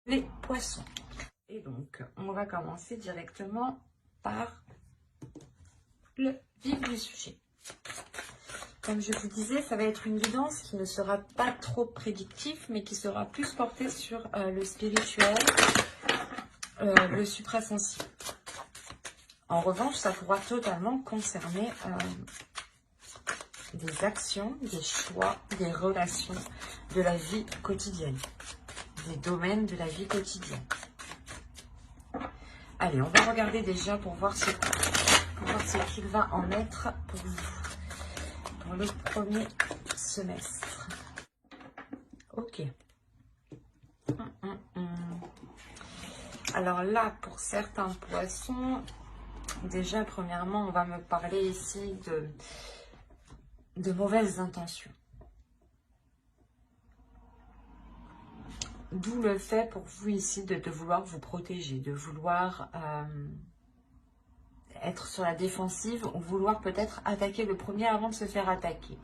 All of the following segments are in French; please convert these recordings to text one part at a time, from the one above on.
les poissons. Et donc, on va commencer directement par le vif du sujet. Comme je vous disais, ça va être une guidance qui ne sera pas trop prédictif, mais qui sera plus portée sur le spirituel, le suprasensible. En revanche, ça pourra totalement concerner des actions, des choix, des relations de la vie quotidienne, des domaines de la vie quotidienne. Allez, on va regarder déjà pour voir ce qu'il va en être pour vous, pour le premier semestre. Ok. Alors là, pour certains poissons, déjà, premièrement, on va me parler ici de mauvaises intentions. D'où le fait pour vous ici de vouloir vous protéger, de vouloir être sur la défensive ou vouloir peut-être attaquer le premier avant de se faire attaquer.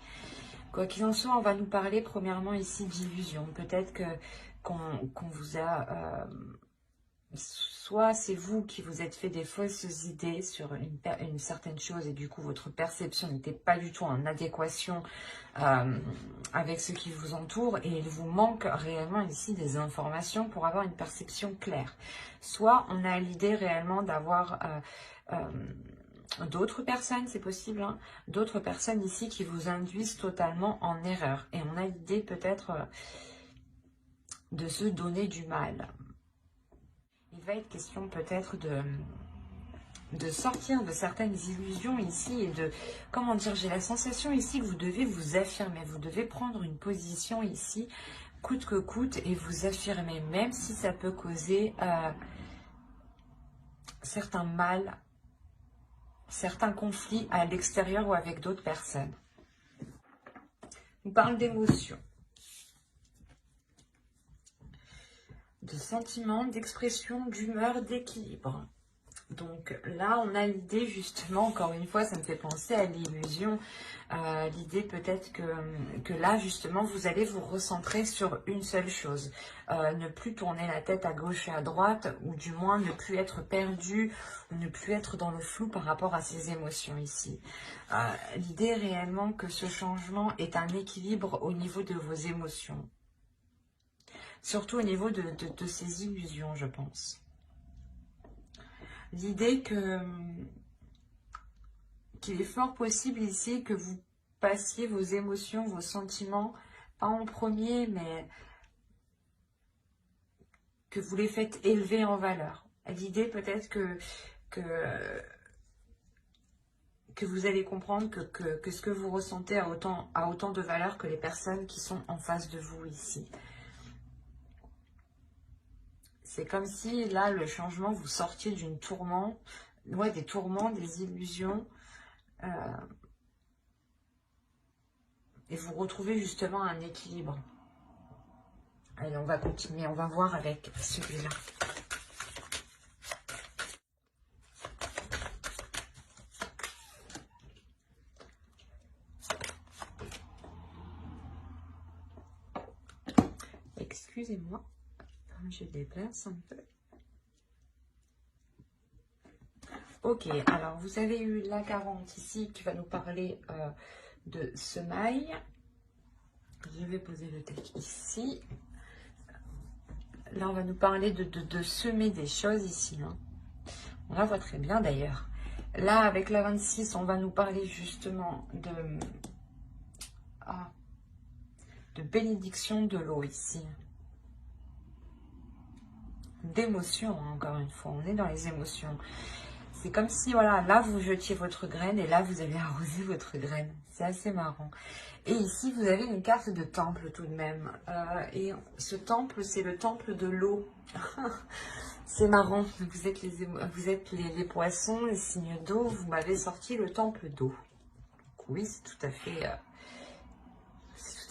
Quoi qu'il en soit, on va nous parler premièrement ici d'illusion. Peut-être qu'on vous a... soit c'est vous qui vous êtes fait des fausses idées sur une certaine chose et du coup votre perception n'était pas du tout en adéquation avec ce qui vous entoure et il vous manque réellement ici des informations pour avoir une perception claire. Soit on a l'idée réellement d'avoir d'autres personnes, c'est possible, hein, d'autres personnes ici qui vous induisent totalement en erreur et on a l'idée peut-être de se donner du mal. Il va être question peut-être de sortir de certaines illusions ici et de, comment dire, j'ai la sensation ici que vous devez vous affirmer, vous devez prendre une position ici, coûte que coûte, et vous affirmer, même si ça peut causer certains mal, certains conflits à l'extérieur ou avec d'autres personnes. On parle d'émotions, de sentiments, d'expression, d'humeur, d'équilibre. Donc là, on a l'idée justement, encore une fois, ça me fait penser à l'illusion, l'idée peut-être que là, justement, vous allez vous recentrer sur une seule chose. Ne plus tourner la tête à gauche et à droite, ou du moins ne plus être perdu, ou ne plus être dans le flou par rapport à ces émotions ici. L'idée réellement que ce changement est un équilibre au niveau de vos émotions. Surtout au niveau de ces illusions, je pense. L'idée qu'il est fort possible ici que vous passiez vos émotions, vos sentiments, pas en premier, mais que vous les faites élever en valeur. L'idée peut-être que vous allez comprendre que ce que vous ressentez a autant de valeur que les personnes qui sont en face de vous ici. C'est comme si, là, le changement, vous sortiez d'une tourment, ouais, des tourments, des illusions, et vous retrouvez justement un équilibre. Allez, on va continuer, on va voir avec celui-là. Excusez-moi, je déplace un peu. Ok, alors vous avez eu la 40 ici qui va nous parler de semailles. Je vais poser le texte ici. Là, on va nous parler de semer des choses ici. Hein. On la voit très bien d'ailleurs. Là, avec la 26, on va nous parler justement de bénédiction de l'eau ici. D'émotions, hein, encore une fois. On est dans les émotions. C'est comme si, voilà, là, vous jetiez votre graine et là, vous avez arrosé votre graine. C'est assez marrant. Et ici, vous avez une carte de temple tout de même. Et ce temple, c'est le temple de l'eau. C'est marrant. Vous êtes les poissons, les signes d'eau. Vous m'avez sorti le temple d'eau. Oui, c'est tout à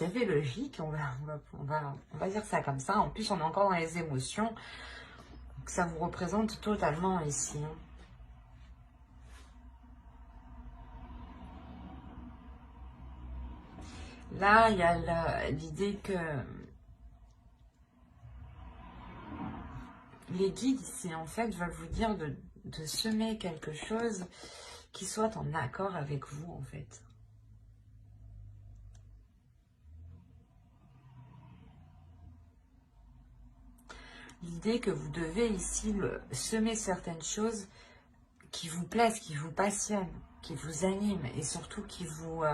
fait logique. On va dire ça comme ça. En plus, on est encore dans les émotions. Donc, ça vous représente totalement ici. Hein. Là, il y a l'idée que Les guides ici, en fait, veulent vous dire de semer quelque chose qui soit en accord avec vous, en fait. L'idée que vous devez ici semer certaines choses qui vous plaisent, qui vous passionnent, qui vous animent et surtout qui vous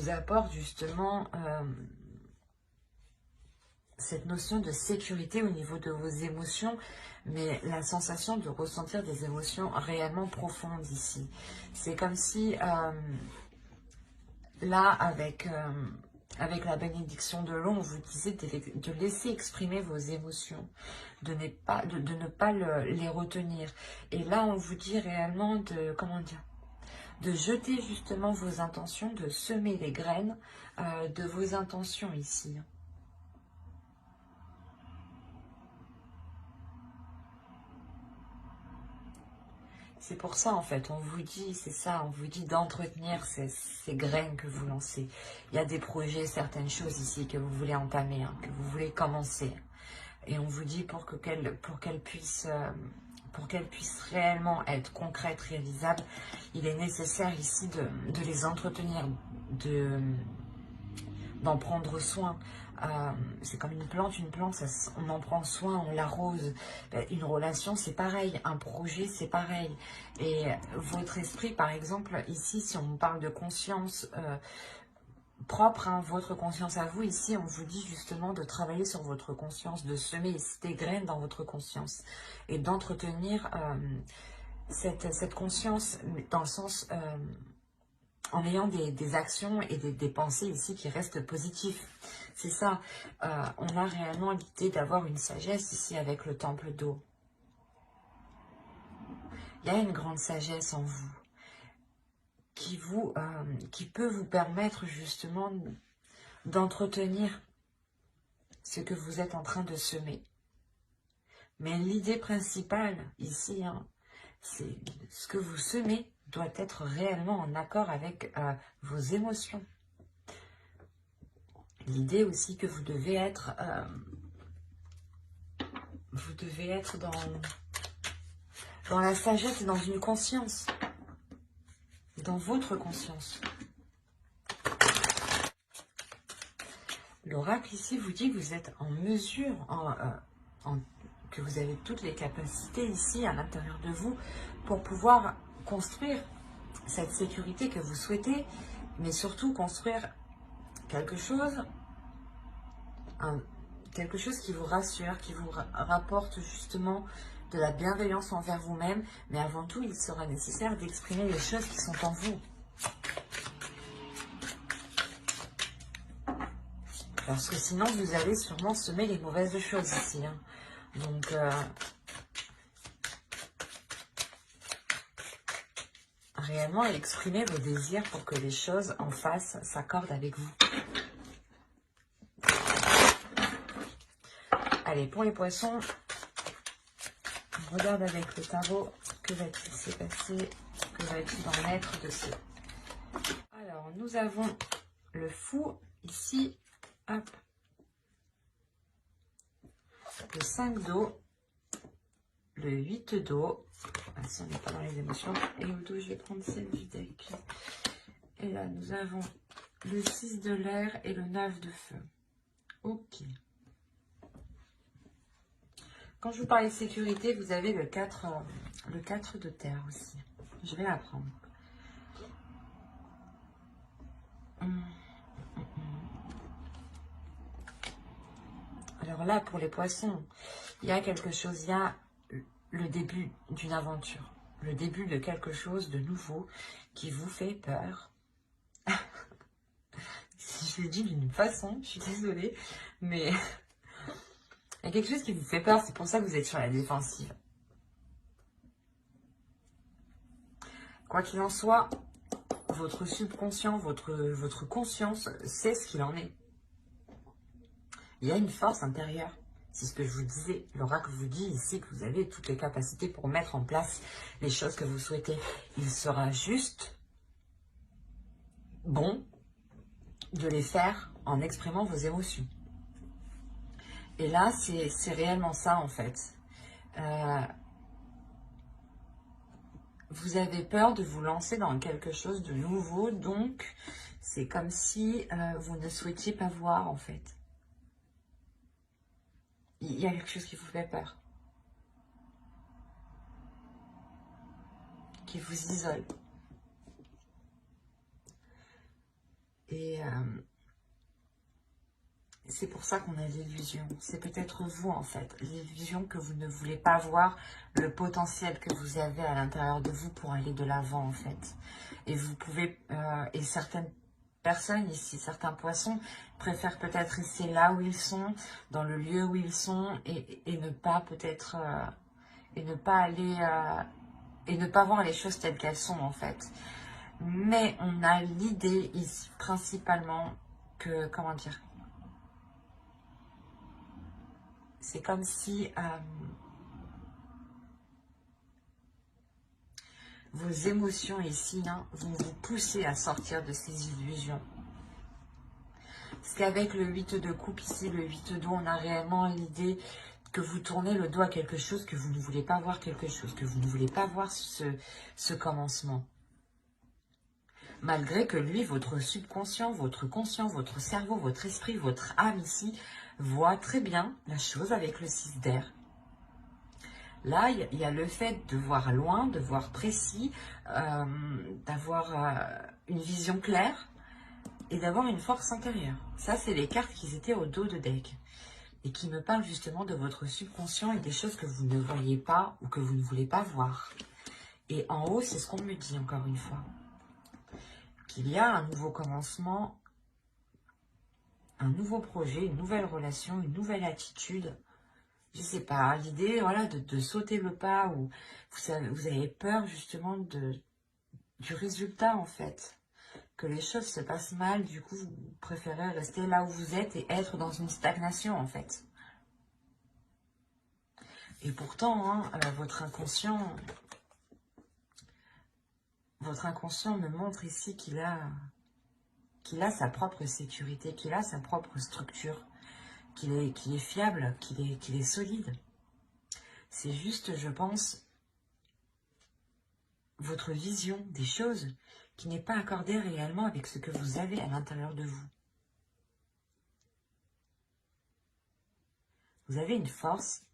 apportent justement cette notion de sécurité au niveau de vos émotions, mais la sensation de ressentir des émotions réellement profondes ici. C'est comme si, là, avec la bénédiction de l'eau, on vous disait de laisser exprimer vos émotions, de ne pas les retenir. Et là, on vous dit réellement de jeter justement vos intentions, de semer les graines de vos intentions ici. C'est pour ça, en fait, on vous dit, c'est ça, on vous dit d'entretenir ces graines que vous lancez. Il y a des projets, certaines choses ici que vous voulez entamer, hein, que vous voulez commencer. Et on vous dit pour qu'elles puissent réellement être concrètes, réalisables, il est nécessaire ici de les entretenir, d'en prendre soin. C'est comme une plante, on en prend soin, on l'arrose. Une relation, c'est pareil, un projet, c'est pareil. Et votre esprit, par exemple, ici, si on parle de conscience propre, hein, votre conscience à vous, ici, on vous dit justement de travailler sur votre conscience, de semer des graines dans votre conscience et d'entretenir cette conscience dans le sens... en ayant des actions et des pensées ici qui restent positives. C'est ça, on a réellement l'idée d'avoir une sagesse ici avec le temple d'eau. Il y a une grande sagesse en vous qui peut vous permettre justement d'entretenir ce que vous êtes en train de semer. Mais l'idée principale ici, hein, c'est ce que vous semez doit être réellement en accord avec vos émotions. L'idée aussi que vous devez être dans la sagesse et dans une conscience, dans votre conscience. L'oracle ici vous dit que vous êtes en mesure, que vous avez toutes les capacités ici à l'intérieur de vous pour pouvoir construire cette sécurité que vous souhaitez, mais surtout construire quelque chose qui vous rassure, qui vous rapporte justement de la bienveillance envers vous-même, mais avant tout, il sera nécessaire d'exprimer les choses qui sont en vous. Parce que sinon, vous allez sûrement semer les mauvaises choses ici. Hein. Donc, réellement, exprimez vos désirs pour que les choses en face s'accordent avec vous. Allez, pour les poissons, on regarde avec le tarot que va-t-il se passer, que va-t-il en être de ce. Alors, nous avons le fou ici, hop, le 5 d'eau, le 8 d'eau, ah, si on n'est pas dans les émotions, et au dos, je vais prendre celle du deck. Et là, nous avons le 6 de l'air et le 9 de feu. Ok. Quand je vous parlais de sécurité, vous avez le 4 de terre aussi. Je vais la prendre. Alors là, pour les poissons, il y a quelque chose, il y a le début d'une aventure. Le début de quelque chose de nouveau qui vous fait peur. Je l'ai dit d'une façon, je suis désolée, mais... il y a quelque chose qui vous fait peur, c'est pour ça que vous êtes sur la défensive. Quoi qu'il en soit, votre subconscient, votre conscience sait ce qu'il en est. Il y a une force intérieure. C'est ce que je vous disais. L'oracle vous dit ici que vous avez toutes les capacités pour mettre en place les choses que vous souhaitez. Il sera juste bon de les faire en exprimant vos émotions. Et là, c'est réellement ça, en fait. Vous avez peur de vous lancer dans quelque chose de nouveau, donc c'est comme si vous ne souhaitiez pas voir, en fait. Il y a quelque chose qui vous fait peur, qui vous isole. Et c'est pour ça qu'on a l'illusion. C'est peut-être vous, en fait. L'illusion que vous ne voulez pas voir le potentiel que vous avez à l'intérieur de vous pour aller de l'avant, en fait. Et vous pouvez... et certaines personnes ici, certains poissons, préfèrent peut-être rester là où ils sont, dans le lieu où ils sont, et ne pas peut-être... et ne pas aller... et ne pas voir les choses telles qu'elles sont, en fait. Mais on a l'idée ici, principalement, que... Comment dire ? C'est comme si vos émotions ici vont vous pousser à sortir de ces illusions. Parce qu'avec le 8 de coupe ici, le 8 d'eau, on a réellement l'idée que vous tournez le dos à quelque chose, que vous ne voulez pas voir quelque chose, que vous ne voulez pas voir ce commencement. Malgré que lui, votre subconscient, votre conscient, votre cerveau, votre esprit, votre âme ici, voit très bien la chose avec le 6 d'air. Là, il y a le fait de voir loin, de voir précis, d'avoir une vision claire et d'avoir une force intérieure. Ça, c'est les cartes qui étaient au dos de deck et qui me parlent justement de votre subconscient et des choses que vous ne voyez pas ou que vous ne voulez pas voir. Et en haut, c'est ce qu'on me dit encore une fois. Qu'il y a un nouveau commencement, un nouveau projet, une nouvelle relation, une nouvelle attitude. Je sais pas, l'idée voilà, de sauter le pas ou vous avez peur justement du résultat en fait. Que les choses se passent mal, du coup vous préférez rester là où vous êtes et être dans une stagnation en fait. Et pourtant, votre inconscient me montre ici qu'il a sa propre sécurité, qu'il a sa propre structure, qu'il est fiable, qu'il est solide. C'est juste, je pense, votre vision des choses qui n'est pas accordée réellement avec ce que vous avez à l'intérieur de vous. Vous avez une force,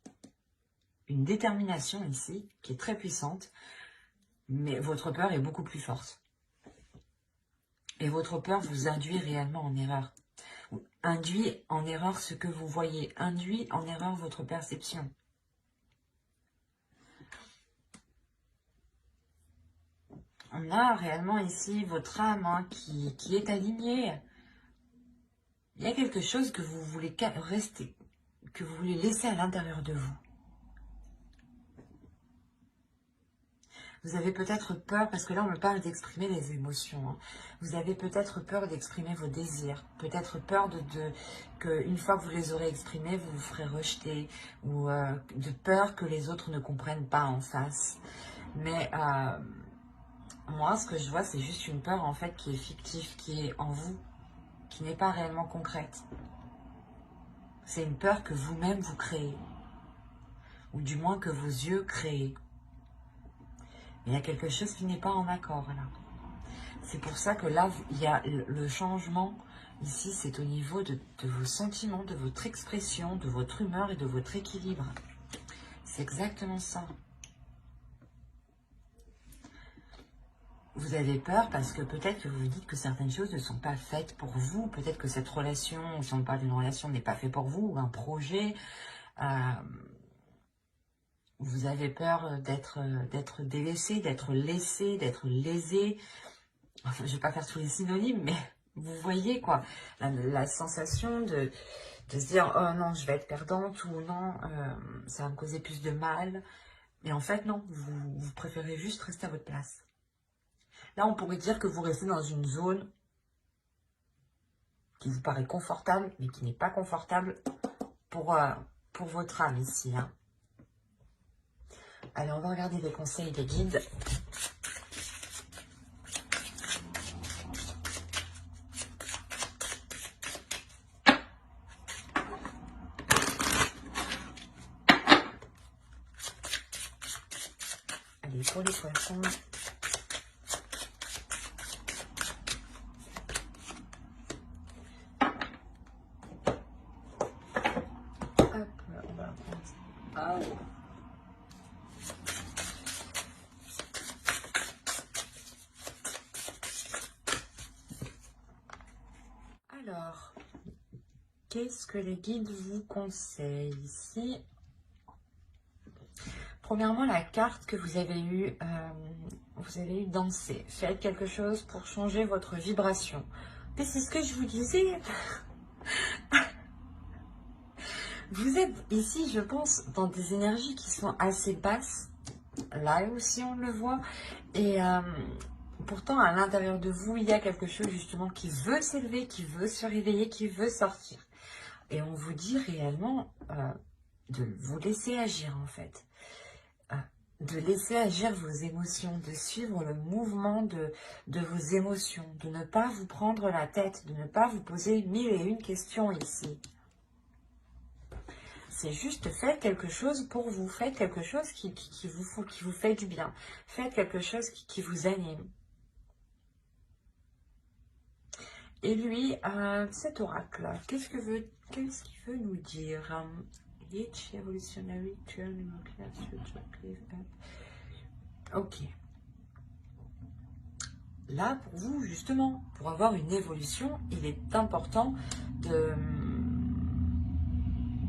une détermination ici, qui est très puissante, mais votre peur est beaucoup plus forte. Et votre peur vous induit réellement en erreur. Induit en erreur ce que vous voyez, induit en erreur votre perception. On a réellement ici votre âme qui est alignée. Il y a quelque chose que vous voulez rester, que vous voulez laisser à l'intérieur de vous. Vous avez peut-être peur, parce que là on me parle d'exprimer les émotions. Vous avez peut-être peur d'exprimer vos désirs. Peut-être peur qu'une fois que vous les aurez exprimés, vous vous ferez rejeter. Ou de peur que les autres ne comprennent pas en face. Mais moi, ce que je vois, c'est juste une peur en fait qui est fictive, qui est en vous, qui n'est pas réellement concrète. C'est une peur que vous-même vous créez. Ou du moins que vos yeux créent. Il y a quelque chose qui n'est pas en accord là. C'est pour ça que là, il y a le changement. Ici, c'est au niveau de vos sentiments, de votre expression, de votre humeur et de votre équilibre. C'est exactement ça. Vous avez peur parce que peut-être que vous vous dites que certaines choses ne sont pas faites pour vous. Peut-être que cette relation, si on parle d'une relation, n'est pas fait pour vous, ou un projet. Vous avez peur d'être délaissé, d'être laissé, d'être lésé. Enfin, je ne vais pas faire tous les synonymes, mais vous voyez quoi, la sensation de se dire « Oh non, je vais être perdante » ou « Non, ça va me causer plus de mal ». Mais en fait, non, vous préférez juste rester à votre place. Là, on pourrait dire que vous restez dans une zone qui vous paraît confortable, mais qui n'est pas confortable pour votre âme ici. Allez, on va regarder les conseils des guides. Allez, pour les poissons. Hop, on va prendre. Oh. Alors, qu'est-ce que les guides vous conseillent ici? Premièrement, la carte que vous avez eue danser. Faites quelque chose pour changer votre vibration. Mais c'est ce que je vous disais. Vous êtes ici, je pense, dans des énergies qui sont assez basses. Là aussi, on le voit. Et pourtant, à l'intérieur de vous, il y a quelque chose justement qui veut s'élever, qui veut se réveiller, qui veut sortir. Et on vous dit réellement de vous laisser agir, en fait. De laisser agir vos émotions, de suivre le mouvement de vos émotions, de ne pas vous prendre la tête, de ne pas vous poser 1001 questions ici. C'est juste faites quelque chose pour vous, faites quelque chose qui vous fait du bien, faites quelque chose qui vous anime. Et lui, cet oracle, qu'est-ce qu'il veut nous dire? Each evolutionary turn ok. Là, pour vous, justement, pour avoir une évolution, il est important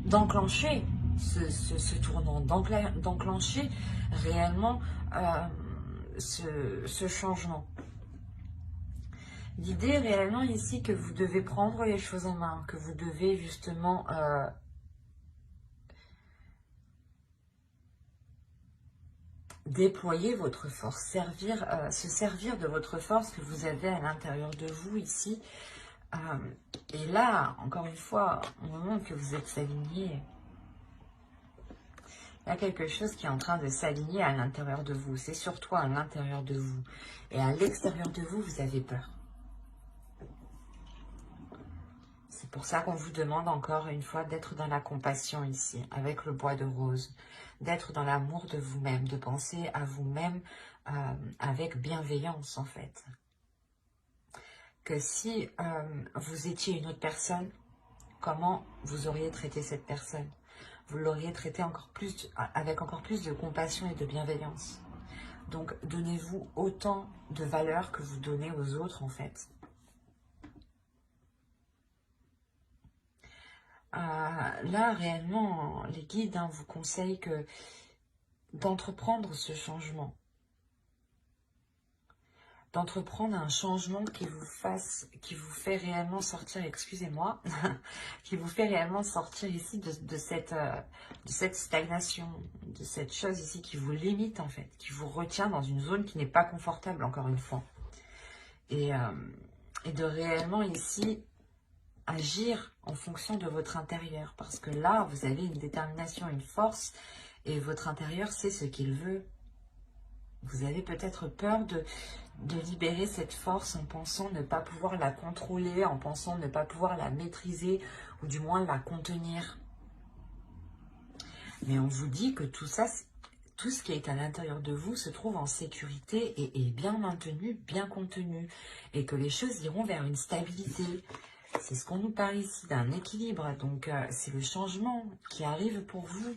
d'enclencher ce tournant, d'enclencher réellement ce changement. L'idée réellement ici que vous devez prendre les choses en main, que vous devez justement déployer votre force, se servir de votre force que vous avez à l'intérieur de vous ici. Et là, encore une fois, au moment que vous êtes aligné, il y a quelque chose qui est en train de s'aligner à l'intérieur de vous. C'est surtout à l'intérieur de vous. Et à l'extérieur de vous, vous avez peur. C'est pour ça qu'on vous demande encore une fois d'être dans la compassion ici, avec le bois de rose. D'être dans l'amour de vous-même, de penser à vous-même avec bienveillance en fait. Que si vous étiez une autre personne, comment vous auriez traité cette personne? Vous l'auriez traité avec encore plus de compassion et de bienveillance. Donc donnez-vous autant de valeur que vous donnez aux autres en fait. Là, réellement, les guides vous conseillent d'entreprendre ce changement. D'entreprendre un changement qui vous fait réellement sortir, excusez-moi, qui vous fait réellement sortir ici de cette stagnation, de cette chose ici qui vous limite en fait, qui vous retient dans une zone qui n'est pas confortable encore une fois. Et de réellement ici agir en fonction de votre intérieur. Parce que là, vous avez une détermination, une force, et votre intérieur sait ce qu'il veut. Vous avez peut-être peur de libérer cette force en pensant ne pas pouvoir la contrôler, en pensant ne pas pouvoir la maîtriser, ou du moins la contenir. Mais on vous dit que tout ça, tout ce qui est à l'intérieur de vous se trouve en sécurité et est bien maintenu, bien contenu, et que les choses iront vers une stabilité. C'est ce qu'on nous parle ici, d'un équilibre. Donc, c'est le changement qui arrive pour vous.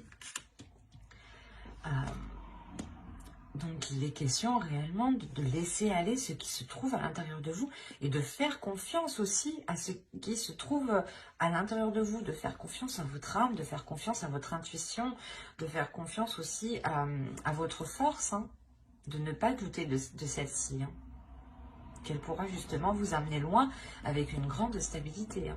Donc, il est question réellement de laisser aller ce qui se trouve à l'intérieur de vous et de faire confiance aussi à ce qui se trouve à l'intérieur de vous, de faire confiance à votre âme, de faire confiance à votre intuition, de faire confiance aussi à votre force, de ne pas douter de celle-ci. Qu'elle pourra justement vous amener loin avec une grande stabilité.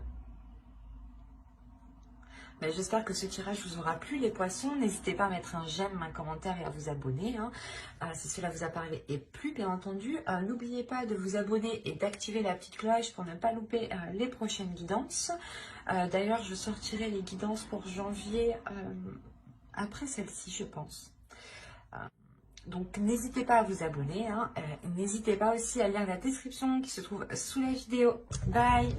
Ben, j'espère que ce tirage vous aura plu les poissons. N'hésitez pas à mettre un j'aime, un commentaire et à vous abonner si cela vous a parlé et plu bien entendu. N'oubliez pas de vous abonner et d'activer la petite cloche pour ne pas louper les prochaines guidances. D'ailleurs, je sortirai les guidances pour janvier après celle-ci, je pense. Donc, n'hésitez pas à vous abonner. N'hésitez pas aussi à lire la description qui se trouve sous la vidéo. Bye!